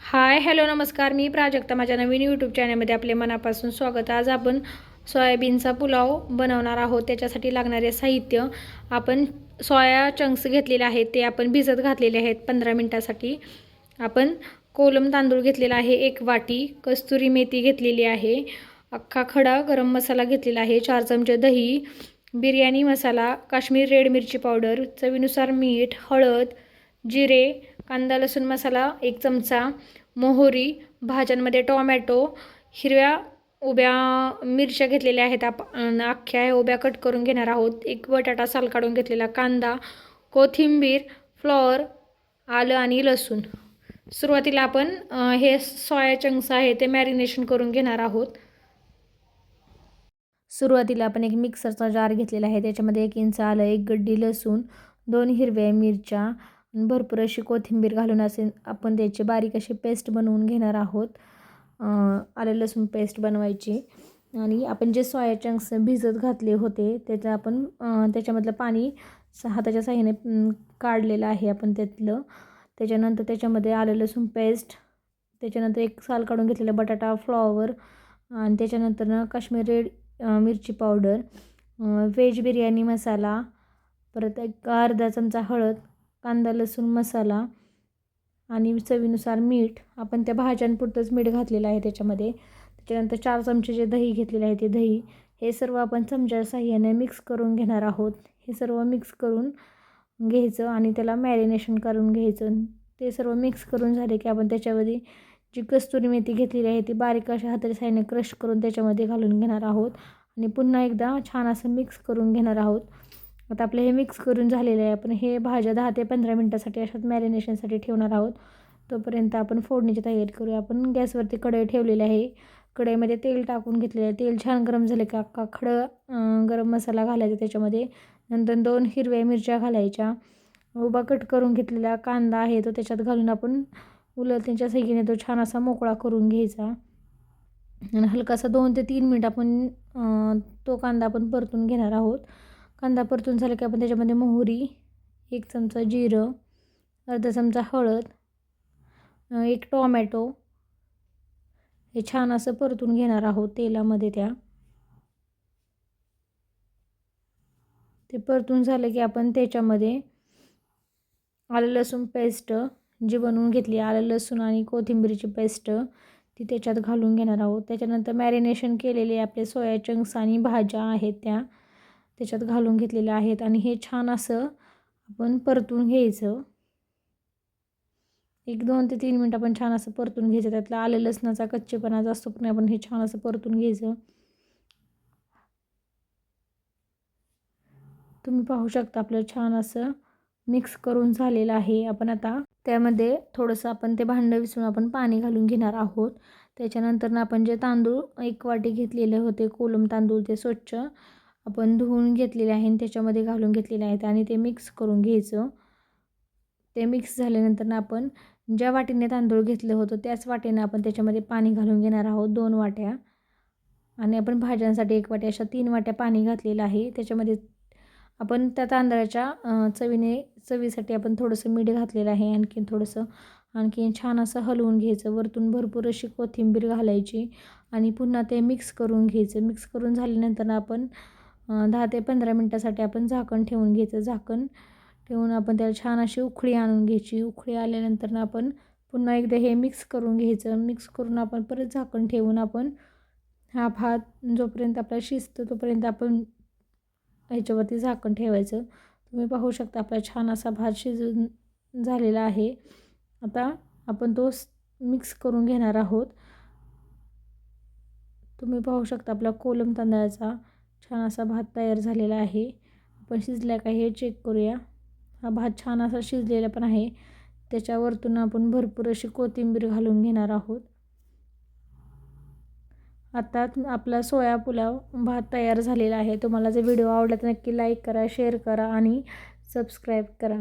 Hi hello नमस्कार. मी प्राजक्ता. माझ्या नवीन YouTube चॅनलमध्ये आपले मनापासून स्वागत. आज आपण सोयाबीनचा पुलाव बनवणार आहोत. त्याच्यासाठी लागणारे साहित्य, आपण सोया चंक्स घेतलेले आहेत, ते आपण भिजत घातलेले आहेत 15 मिनटासाठी. आपण कोलम तांदूळ घेतलेला आहे 1 वाटी, कस्तुरी मेथी घेतलेली आहे, अख्खा खडा गरम मसाला घेतलेला आहे, 4 चमचे दही, बिर्याणी मसाला, काश्मीर रेड मिरची पावडर, चवीनुसार मीठ, हळद, जिरे, कांदा लसूण मसाला 1 चमचा, मोहरी, भाज्यांमध्ये टोमॅटो, हिरव्या उभ्या मिरच्या घेतलेल्या आहेत, आपण अख्ख्या उभ्या कट करून घेणार आहोत, 1 बटाटा साल काढून घेतलेला, कांदा, कोथिंबीर, फ्लॉवर, आलं आणि लसूण. सुरुवातीला आपण हे सोया चंक्स आहे ते मॅरिनेशन करून घेणार आहोत. सुरुवातीला आपण एक मिक्सरचा जार घेतलेला आहे, त्याच्यामध्ये 1 इंच आलं, 1 गड्डी लसूण, 2 हिरव्या मिरच्या, भरपूर अशी कोथिंबीर घालून असे आपण त्याची बारीक अशी पेस्ट बनवून घेणार आहोत. आलं लसूण पेस्ट बनवायची. आणि आपण जे सोया चंक्स भिजत घातले होते त्याचं आपण त्याच्यामधलं पाणी हाताच्या साहाय्याने काढलेलं आहे आपण त्यातलं. त्याच्यानंतर त्याच्यामध्ये आलं लसूण पेस्ट, त्याच्यानंतर 1 साल काढून घेतलेला बटाटा, फ्लॉवर, आणि त्याच्यानंतर काश्मीर रेड मिरची पावडर, व्हेज बिर्याणी मसाला, परत 1 अर्धा चमचा हळद, कांदा लसूण मसाला आणि चवीनुसार मीठ. आपण त्या भाज्यांपुरतंच मीठ घातलेलं आहे त्याच्यामध्ये. त्याच्यानंतर 4 चमचे जे दही घेतलेले आहे ते दही, हे सर्व आपण चमच्या साहाय्याने मिक्स करून घेणार आहोत. हे सर्व मिक्स करून घ्यायचं आणि त्याला मॅरिनेशन करून घ्यायचं. ते सर्व मिक्स करून झाले की आपण त्याच्यामध्ये जी कस्तुरी मेथी घेतलेली आहे ती बारीक अशा हाताच्या साहाय्याने क्रश करून त्याच्यामध्ये घालून घेणार आहोत आणि पुन्हा एकदा छान असं मिक्स करून घेणार आहोत. आता आपलं हे मिक्स करून झालेलं आहे. आपण हे भाज्या 10 ते 15 मिनटासाठी अशाच मॅरिनेशनसाठी ठेवणार आहोत. तोपर्यंत आपण फोडणीची तयारी करूया. आपण गॅसवरती कढई ठेवलेली आहे. कढईमध्ये तेल टाकून घेतलेलं आहे. तेल छान गरम झाले का अख्खा खडं गरम मसाला घालायचा त्याच्यामध्ये. नंतर 2 हिरव्या मिरच्या घालायच्या. उभा कट करून घेतलेला कांदा आहे तो त्याच्यात घालून आपण उलटण्याच्या साहाय्याने तो छान असा मोकळा करून घ्यायचा आणि हलकासा 2 ते 3 मिनिट आपण तो कांदा आपण परतून घेणार आहोत. कांदा परतून झाला की आपण त्याच्यामध्ये मोहरी, 1 चमचा जिरं, अर्धा चमचा हळद, 1 टोमॅटो, हे छान असं परतून घेणार आहोत तेलामध्ये. ते परतून झालं की आपण त्याच्यामध्ये आलं लसूण पेस्ट जी बनवून घेतली, आलं लसूण आणि कोथिंबीरची पेस्ट, ती त्याच्यात घालून घेणार आहोत. त्याच्यानंतर मॅरिनेशन केलेले आपले सोया चंक्स आणि भाज्या आहेत त्या त्याच्यात घालून घेतलेल्या आहेत आणि हे छान असं आपण परतून घ्यायचं. 1-2 ते 3 मिनिट आपण छान असं परतून घ्यायचं. त्यातला आलं लसणाचा कच्चेपणा जो असतो पण आपण हे छान असं परतून घ्यायचं. तुम्ही पाहू शकता आपलं छान असं मिक्स करून झालेलं आहे. आपण आता त्यामध्ये थोडंसं आपण ते भांडं विसरून आपण पाणी घालून घेणार आहोत. त्याच्यानंतर आपण जे तांदूळ 1 वाटी घेतलेले होते कोलम तांदूळ, ते स्वच्छ आपण धुवून घेतलेले आहे आणि त्याच्यामध्ये घालून घेतलेले आहेत आणि ते मिक्स करून घ्यायचं. ते मिक्स झाल्यानंतर आपण ज्या वाटीने तांदूळ घेतलं होतं त्याच वाटीने आपण त्याच्यामध्ये पाणी घालून घेणार आहोत 2 वाट्या. आणि आपण भाज्यांसाठी 1 वाटी, अशा 3 वाट्या पाणी घातलेलं आहे. त्याच्यामध्ये आपण त्या तांदळाच्या चवीसाठी आपण थोडंसं मीठ घातलेलं आहे. आणखीन छान असं हलवून घ्यायचं. वरतून भरपूर अशी कोथिंबीर घालायची आणि पुन्हा ते मिक्स करून घ्यायचं. मिक्स करून झाल्यानंतर आपण 10 ते 15 मिनटासाठी आपण झाकण ठेवून घ्यायचं. झाकण ठेवून आपण त्याला छान अशी उकळी आणून घ्यायची. उकळी आल्यानंतर आपण पुन्हा एकदा हे मिक्स करून घ्यायचं. मिक्स करून आपण परत झाकण ठेवून आपण हा भात जोपर्यंत आपला शिजतो तोपर्यंत आपण ह्याच्यावरती झाकण ठेवायचं. तुम्ही पाहू शकता आपला छान असा भात शिजून झालेला आहे. आता आपण तो मिक्स करून घेणार आहोत. तुम्ही पाहू शकता आपला कोलम तांदळाचा छान असा भात तयार झालेला आहे. आपण शिजला का हे चेक करूया. हा भात छान असा शिजलेला पण आहे. त्याच्यावरतून आपण भरपूर अशी कोथिंबीर घालून घेणार आहोत. आता आपला सोया पुलाव भात तयार झालेला आहे. तुम्हाला जर व्हिडिओ आवडला तर नक्की लाईक करा, शेअर करा आणि सबस्क्राईब करा.